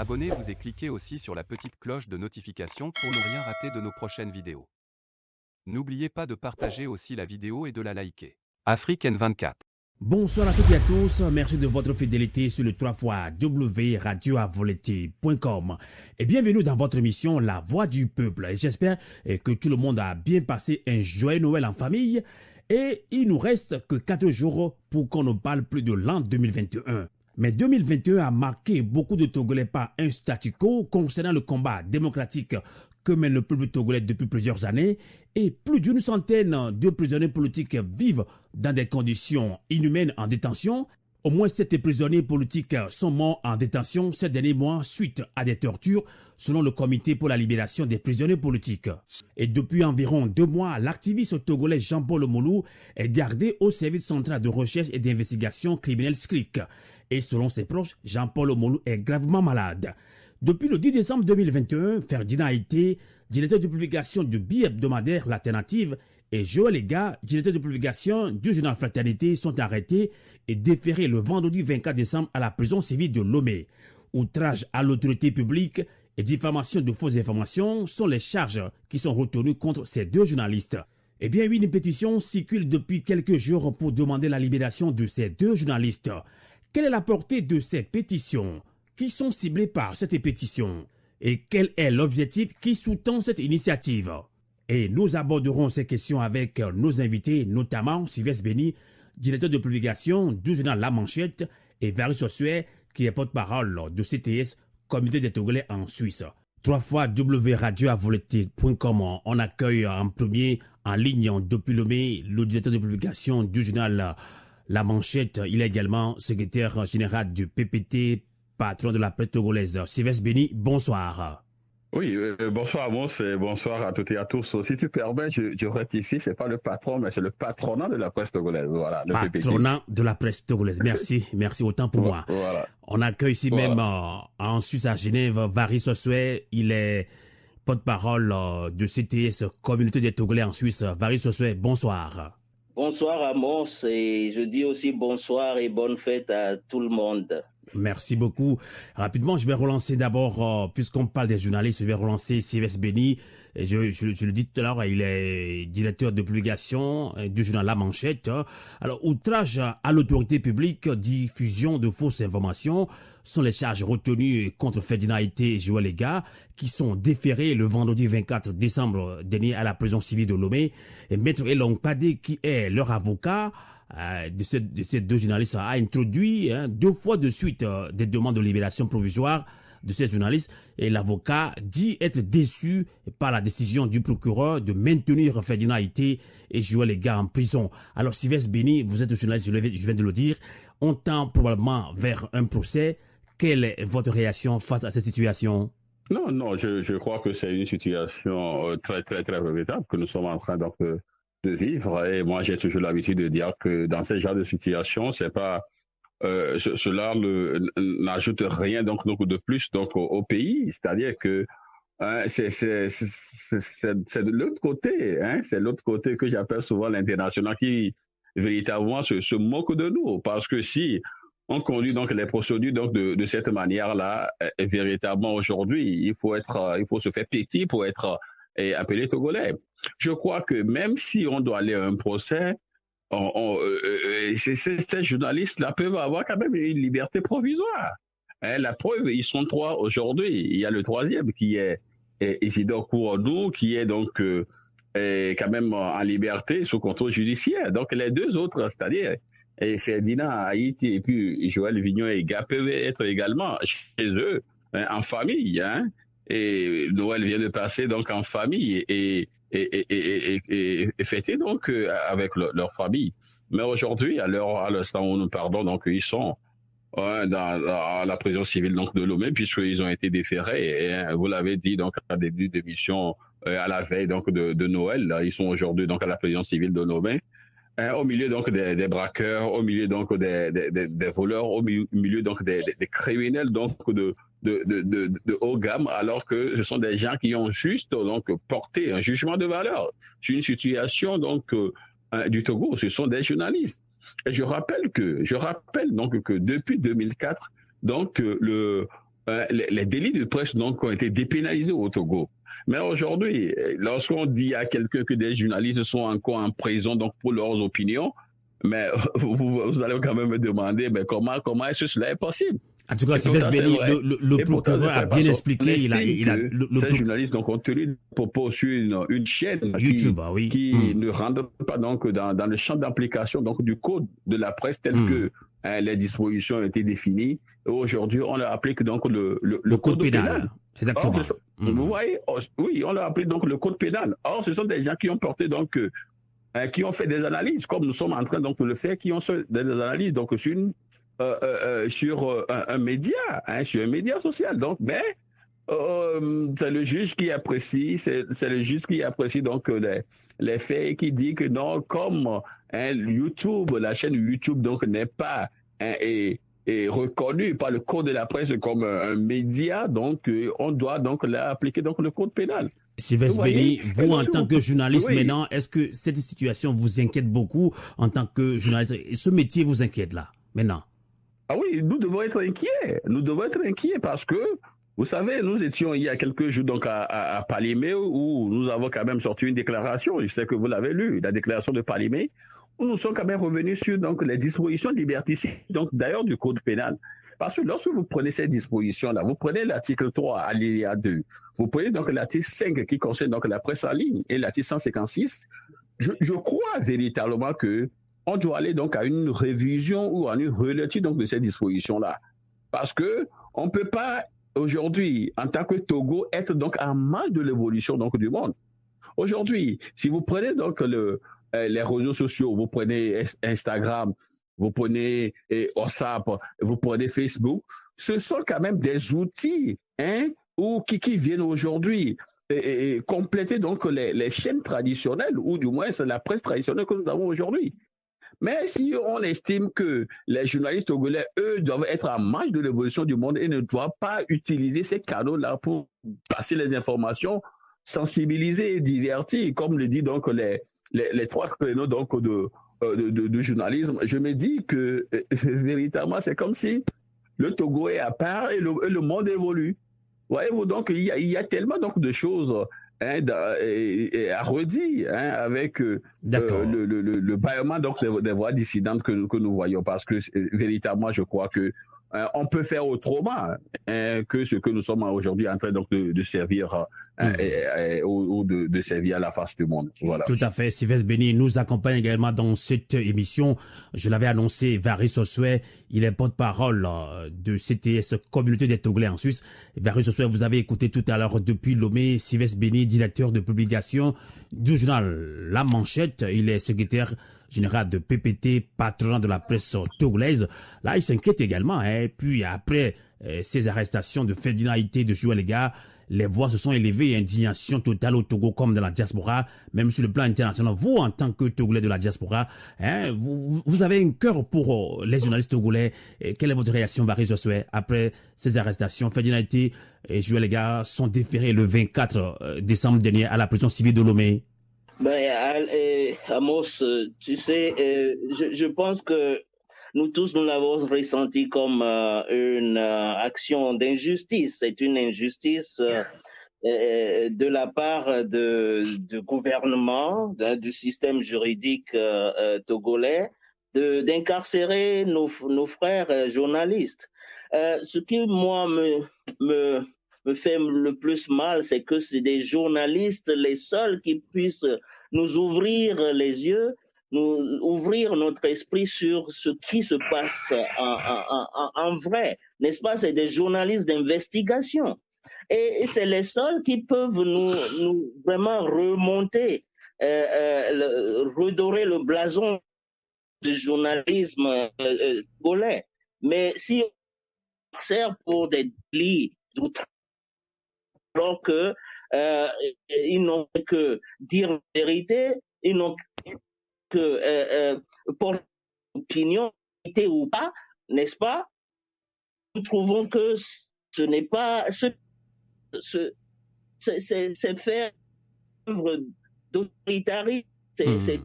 Abonnez-vous et cliquez aussi sur la petite cloche de notification pour ne rien rater de nos prochaines vidéos. N'oubliez pas de partager aussi la vidéo et de la liker. Afrique N24. Bonsoir à toutes et à tous, merci de votre fidélité sur le 3xradioavoleti.com et bienvenue dans votre émission La Voix du Peuple. Et j'espère que tout le monde a bien passé un joyeux Noël en famille et il nous reste que 4 jours pour qu'on ne parle plus de l'an 2021. Mais 2021 a marqué beaucoup de Togolais par un statu quo concernant le combat démocratique que mène le peuple togolais depuis plusieurs années et plus d'une centaine de prisonniers politiques vivent dans des conditions inhumaines en détention. Au moins 7 prisonniers politiques sont morts en détention ces derniers mois suite à des tortures selon le Comité pour la libération des prisonniers politiques. Et depuis environ 2 mois, l'activiste togolais Jean-Paul Omolou est gardé au service central de recherche et d'investigation criminelle SCRIC. Et selon ses proches, Jean-Paul Omolou est gravement malade. Depuis le 10 décembre 2021, Ferdinand Haïté, directeur de publication du bi-hebdomadaire L'Alternative, et Joël Ega, directeur de publication du journal Fraternité, sont arrêtés et déférés le vendredi 24 décembre à la prison civile de Lomé. Outrage à l'autorité publique et diffamation de fausses informations sont les charges qui sont retenues contre ces 2 journalistes. Eh bien oui, une pétition circule depuis quelques jours pour demander la libération de ces 2 journalistes. Quelle est la portée de ces pétitions? Qui sont ciblés par cette pétition? Et quel est l'objectif qui sous-tend cette initiative? Et nous aborderons ces questions avec nos invités, notamment Sylvestre Béni, directeur de publication du journal La Manchette, et Varis Sossuet, qui est porte-parole de CTS, Comité des Togolais en Suisse. 3xradioavoleti.com, on accueille en premier en ligne depuis Lomé le directeur de publication du journal La Manchette. Il est également secrétaire général du PPT, patron de la presse togolaise. Sylvestre Béni, bonsoir. Oui, bonsoir à moi, bonsoir à toutes et à tous. Si tu permets, je rectifie, c'est pas le patron, mais c'est le patronat de la presse togolaise. Voilà, le patronat de la presse togolaise. Merci, merci autant pour moi. Voilà. On accueille ici même en Suisse à Genève, Varis Sossuet. Il est porte-parole de CTS, Communauté des Togolais en Suisse. Varis Sossuet, bonsoir. Bonsoir Amos, et je dis aussi bonsoir et bonne fête à tout le monde. Merci beaucoup. Rapidement, je vais relancer d'abord, puisqu'on parle des journalistes, je vais relancer Sylvestre Béni. Je le dis tout à l'heure, il est directeur de publication du journal La Manchette. Alors, outrage à l'autorité publique, diffusion de fausses informations sont les charges retenues contre Ferdinand Haïté et Joël Ega, qui sont déférés le vendredi 24 décembre dernier à la prison civile de Lomé. Et Maître Elong Padé, qui est leur avocat, de ces 2 journalistes, a introduit 2 fois de suite des demandes de libération provisoire de ces journalistes, et l'avocat dit être déçu par la décision du procureur de maintenir Ferdinand Haïté et Joël Ega en prison. Alors Sylvestre Béni, vous êtes journaliste, je viens de le dire, on tend probablement vers un procès. Quelle est votre réaction face à cette situation? Non, je crois que c'est une situation très, très, très regrettable que nous sommes en train de vivre. Et moi, j'ai toujours l'habitude de dire que dans ce genre de situation, c'est pas cela n'ajoute rien donc de plus donc au pays. C'est-à-dire que c'est de l'autre côté, c'est l'autre côté que j'appelle souvent l'international qui véritablement se moque de nous, parce que si on conduit donc les procédures donc de cette manière-là, véritablement aujourd'hui, il faut se faire petit pour être appelé togolais. Je crois que même si on doit aller à un procès, ces journalistes-là peuvent avoir quand même une liberté provisoire. La preuve, ils sont 3 aujourd'hui. Il y a le 3e qui est Isidore Kourodou, qui est donc quand même en liberté sous contrôle judiciaire. Donc les 2 autres, c'est-à-dire Ferdinand Haïté et puis Joël Vignon Ega, peuvent être également chez eux, en famille. Et Noël vient de passer donc en famille et fêter donc avec leur famille. Mais aujourd'hui, à l'instant où nous parlons, donc ils sont dans la prison civile donc de Lomé, puisqu'ils ont été déférés. Et vous l'avez dit donc à début d'émission, à la veille donc de Noël, là, ils sont aujourd'hui donc à la prison civile de Lomé. Au milieu donc des braqueurs, au milieu donc des voleurs, au milieu donc des criminels donc de haut gamme, alors que ce sont des gens qui ont juste donc porté un jugement de valeur sur une situation donc du Togo. Ce sont des journalistes. Et je rappelle donc que depuis 2004, donc les délits de presse donc ont été dépénalisés au Togo. Mais aujourd'hui, lorsqu'on dit à quelqu'un que des journalistes sont encore en prison donc pour leurs opinions, mais vous allez quand même me demander, mais comment est-ce que cela est possible? En tout cas, Sylvestre Béni, le procureur a bien expliqué. Ces journalistes donc, ont tenu propos sur une chaîne YouTube, qui ne rentre pas donc, dans le champ d'application donc, du code de la presse tel que les dispositions ont été définies. Aujourd'hui, on leur applique donc le code pénal. Exactement. Or, vous voyez, oui, on leur applique donc le code pénal. Or, ce sont des gens qui ont porté donc qui ont fait des analyses, comme nous sommes en train donc, de le faire, qui ont fait des analyses donc, sur un média social. Donc, mais c'est le juge qui apprécie, c'est le juge qui apprécie donc les faits et qui dit que non, comme YouTube, la chaîne YouTube donc n'est pas est reconnue par le code de la presse comme un média, donc on doit donc appliquer donc le code pénal. Sylvestre Béni, vous en tant que journaliste maintenant, est-ce que cette situation vous inquiète beaucoup en tant que journaliste? Ce métier vous inquiète là, maintenant? Ah oui, nous devons être inquiets. Nous devons être inquiets parce que, vous savez, nous étions il y a quelques jours donc à Palimé où nous avons quand même sorti une déclaration. Je sais que vous l'avez lu, la déclaration de Palimé, où nous sommes quand même revenus sur donc les dispositions liberticides, donc d'ailleurs du code pénal. Parce que lorsque vous prenez ces dispositions-là, vous prenez l'article 3, alinéa 2, vous prenez donc l'article 5 qui concerne donc la presse en ligne et l'article 156, je crois véritablement que on doit aller donc à une révision ou à une relecture donc de ces dispositions-là. Parce que on ne peut pas aujourd'hui, en tant que Togo, être donc en marge de l'évolution donc du monde. Aujourd'hui, si vous prenez donc les réseaux sociaux, vous prenez Instagram, vous prenez WhatsApp, vous prenez Facebook, ce sont quand même des outils qui viennent aujourd'hui compléter donc les chaînes traditionnelles, ou du moins c'est la presse traditionnelle que nous avons aujourd'hui. Mais si on estime que les journalistes togolais, eux, doivent être en marge de l'évolution du monde et ne doivent pas utiliser ces canaux-là pour passer les informations, sensibiliser et divertir, comme le dit donc les trois créneaux donc de journalisme, je me dis que véritablement c'est comme si le Togo est à part et le monde évolue. Voyez-vous, donc il y a tellement donc de choses à redire avec le bâillement donc des voix dissidentes que nous voyons, parce que véritablement je crois que on peut faire autrement que ce que nous sommes aujourd'hui en train donc de servir ou de servir à la face du monde. Voilà. Tout à fait. Sylvestre Béni nous accompagne également dans cette émission. Je l'avais annoncé, Varys Sossuet, il est porte-parole de CTS, Communauté des Togolais en Suisse. Varys Sossuet, vous avez écouté tout à l'heure depuis Lomé, Sylvestre Béni, directeur de publication du journal La Manchette. Il est secrétaire général de PPT, patron de la presse togolaise. Là, il s'inquiète également. Puis après ces arrestations de Ferdinand Haïté, de Joël Lega, les voix se sont élevées, indignation totale au Togo comme dans la diaspora, même sur le plan international. Vous, en tant que Togolais de la diaspora, vous avez un cœur pour les journalistes togolais. Quelle est votre réaction, Varys Sossuet, après ces arrestations? Ferdinand Haïté et Joël Lega sont déférés le 24 décembre dernier à la prison civile de Lomé. Amos, tu sais, je pense que nous tous, nous l'avons ressenti comme une action d'injustice. C'est une injustice de la part du gouvernement, du système juridique togolais, d'incarcérer nos frères journalistes. Ce qui, moi, me fait le plus mal, c'est que c'est des journalistes les seuls qui puissent nous ouvrir les yeux, nous ouvrir notre esprit sur ce qui se passe en vrai, n'est-ce pas? C'est des journalistes d'investigation. Et c'est les seuls qui peuvent nous vraiment remonter, redorer le blason du journalisme togolais. Mais si on sert pour des délits d'outrage, alors que ils n'ont que dire la vérité, ils n'ont que pour l'opinion, ou pas, n'est-ce pas? Nous trouvons que ce n'est pas c'est faire œuvre d'autoritarisme, c'est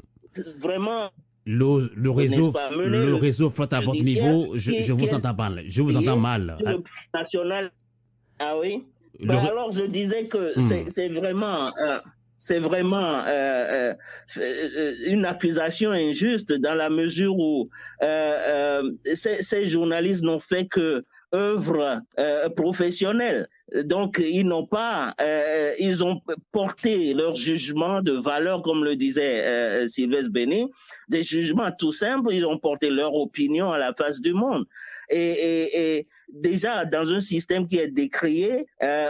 vraiment le réseau flotte à votre niveau. Je vous entends mal. Je vous entends mal. Le national Ah oui? Le- Alors, je disais que c'est vraiment une accusation injuste dans la mesure où ces journalistes n'ont fait que œuvre professionnelle. Donc, ils ont porté leur jugement de valeur, comme le disait Sylvestre Béni, des jugements tout simples, ils ont porté leur opinion à la face du monde. Et déjà, dans un système qui est décrié,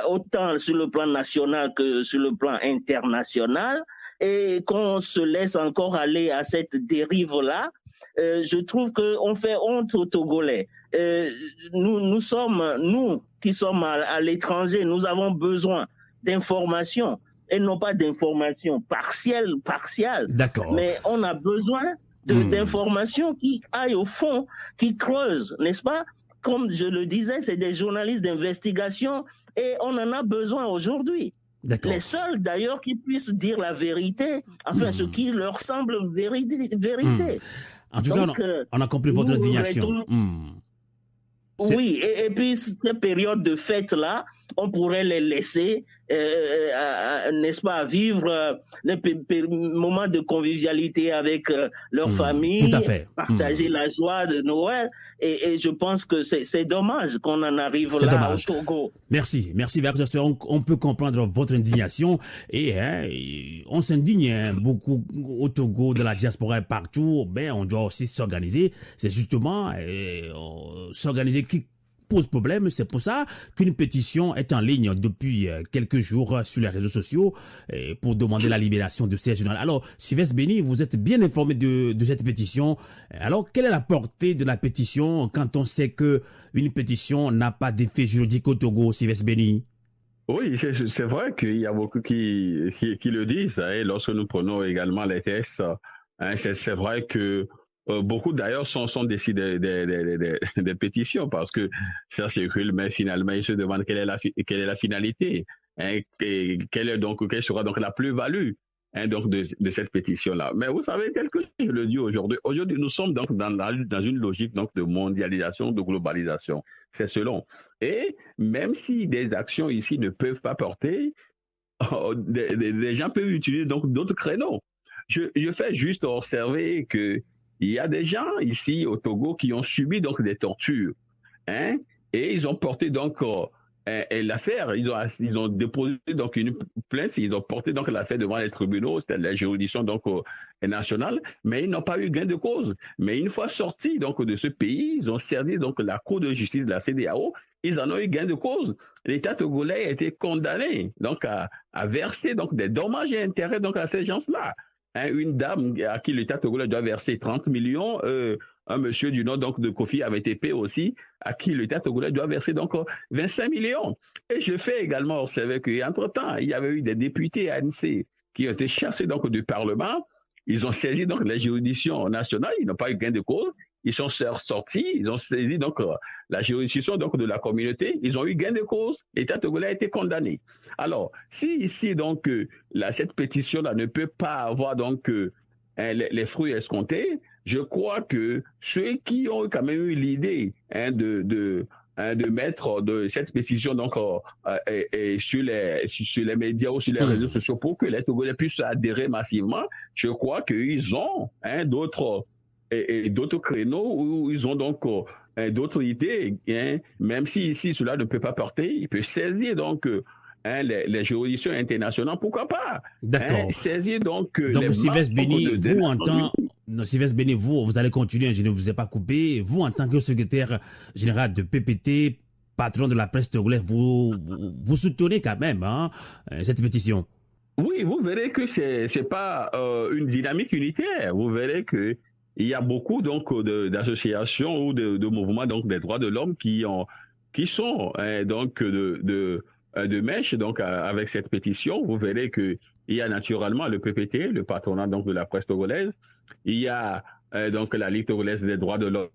autant sur le plan national que sur le plan international, et qu'on se laisse encore aller à cette dérive-là, je trouve qu'on fait honte aux Togolais. Nous qui sommes à l'étranger, nous avons besoin d'informations et non pas d'informations partielles, D'accord. mais on a besoin d'informations qui aillent au fond, qui creusent, n'est-ce pas? Comme je le disais, c'est des journalistes d'investigation et on en a besoin aujourd'hui. Les seuls d'ailleurs qui puissent dire la vérité, enfin ce qui leur semble vérité. En tout cas, on a compris votre indignation. Oui, et puis ces périodes de fête-là, on pourrait les laisser, n'est-ce pas, vivre les moments de convivialité avec leur famille, tout à fait. partager la joie de Noël. Et je pense que c'est dommage qu'on en arrive là au Togo. Merci, on peut comprendre votre indignation et on s'indigne beaucoup au Togo, de la diaspora et partout. On doit aussi s'organiser. C'est justement s'organiser qui pose problème. C'est pour ça qu'une pétition est en ligne depuis quelques jours sur les réseaux sociaux pour demander la libération de ces journalistes. Alors, Sylvestre Béni, vous êtes bien informé de cette pétition. Alors, quelle est la portée de la pétition quand on sait que une pétition n'a pas d'effet juridique au Togo, Sylvestre Béni? Oui, c'est vrai qu'il y a beaucoup qui le disent. Et lorsque nous prenons également les tests, c'est vrai que beaucoup d'ailleurs sont décidés des pétitions parce que ça circule, mais finalement ils se demandent quelle est la finalité, et quelle sera donc la plus-value donc de cette pétition-là. Mais vous savez, tel que je le dis aujourd'hui, nous sommes donc dans une logique donc de mondialisation, de globalisation. C'est selon. Et même si des actions ici ne peuvent pas porter, des gens peuvent utiliser donc d'autres créneaux. Je fais juste observer que il y a des gens ici au Togo qui ont subi donc des tortures, et ils ont porté donc l'affaire, ils ont déposé donc une plainte, ils ont porté donc l'affaire devant les tribunaux, c'était la juridiction donc nationale, mais ils n'ont pas eu gain de cause. Mais une fois sortis donc de ce pays, ils ont servi donc la Cour de justice de la CEDEAO, ils en ont eu gain de cause. L'État togolais a été condamné donc à verser donc des dommages et intérêts donc à ces gens-là. Une dame à qui l'État togolais doit verser 30 millions, un monsieur du nom donc de Kofi AVTP aussi, à qui l'État togolais doit verser donc 25 millions. Et je fais également observer qu'entre-temps, il y avait eu des députés ANC qui ont été chassés donc du Parlement. Ils ont saisi donc la juridiction nationale, ils n'ont pas eu gain de cause. Ils sont sortis, ils ont saisi donc la juridiction donc de la communauté, ils ont eu gain de cause, l'État togolais a été condamné. Alors, si ici donc cette pétition-là ne peut pas avoir donc les fruits escomptés, je crois que ceux qui ont quand même eu l'idée de mettre de cette pétition donc sur les médias ou sur les réseaux sociaux pour que les Togolais puissent adhérer massivement, je crois qu'ils ont d'autres créneaux où ils ont donc d'autres idées, même si ici cela ne peut pas porter, ils peuvent saisir donc les juridictions internationales, pourquoi pas? D'accord. Saisir donc Sylvestre Béni, Sylvestre Béni, vous allez continuer, je ne vous ai pas coupé. Vous, en tant que secrétaire général de PPT, patron de la presse togolaise, vous soutenez quand même cette pétition? Oui, vous verrez que c'est pas une dynamique unitaire. Vous verrez que il y a beaucoup donc d'associations ou de mouvements donc des droits de l'homme qui sont donc de mèche donc avec cette pétition. Vous verrez que il y a naturellement le PPT, le patronat donc de la presse togolaise. Il y a donc la Ligue togolaise des droits de l'homme.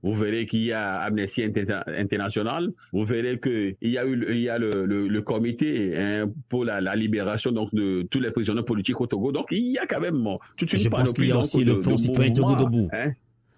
Vous verrez qu'il y a Amnesty International. Vous verrez qu'il y a le comité pour la libération donc de tous les prisonniers politiques au Togo. Donc il y a quand même toute une panoplie. Je pense qu'il y a aussi le Front citoyen Togo debout.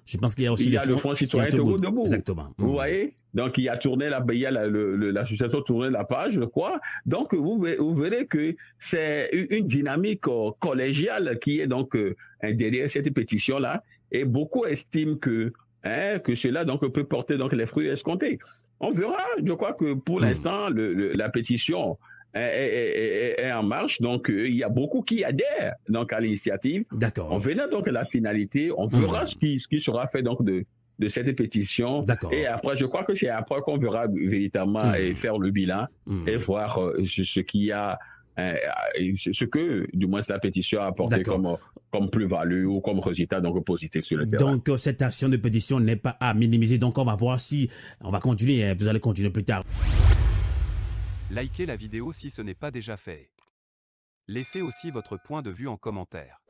Je pense qu'il y a aussi le Front citoyen Togo debout. Exactement. Vous voyez? Donc, il y a tourné l'association tourné la page, je crois. Donc, vous verrez que c'est une dynamique collégiale qui est donc derrière cette pétition-là. Et beaucoup estiment que cela donc peut porter donc les fruits escomptés. On verra. Je crois que pour l'instant, la pétition est en marche. Donc, il y a beaucoup qui adhèrent donc à l'initiative. D'accord. On verra donc la finalité. On verra ce qui sera fait donc de cette pétition. Et après, je crois que c'est après qu'on verra véritablement faire le bilan et voir ce qu'il y a, ce que, du moins, la pétition a apporté comme plus-value ou comme résultat donc positif sur le terrain. Donc, cette action de pétition n'est pas à minimiser. Donc, on va voir si on va continuer. Vous allez continuer plus tard. Likez la vidéo si ce n'est pas déjà fait. Laissez aussi votre point de vue en commentaire.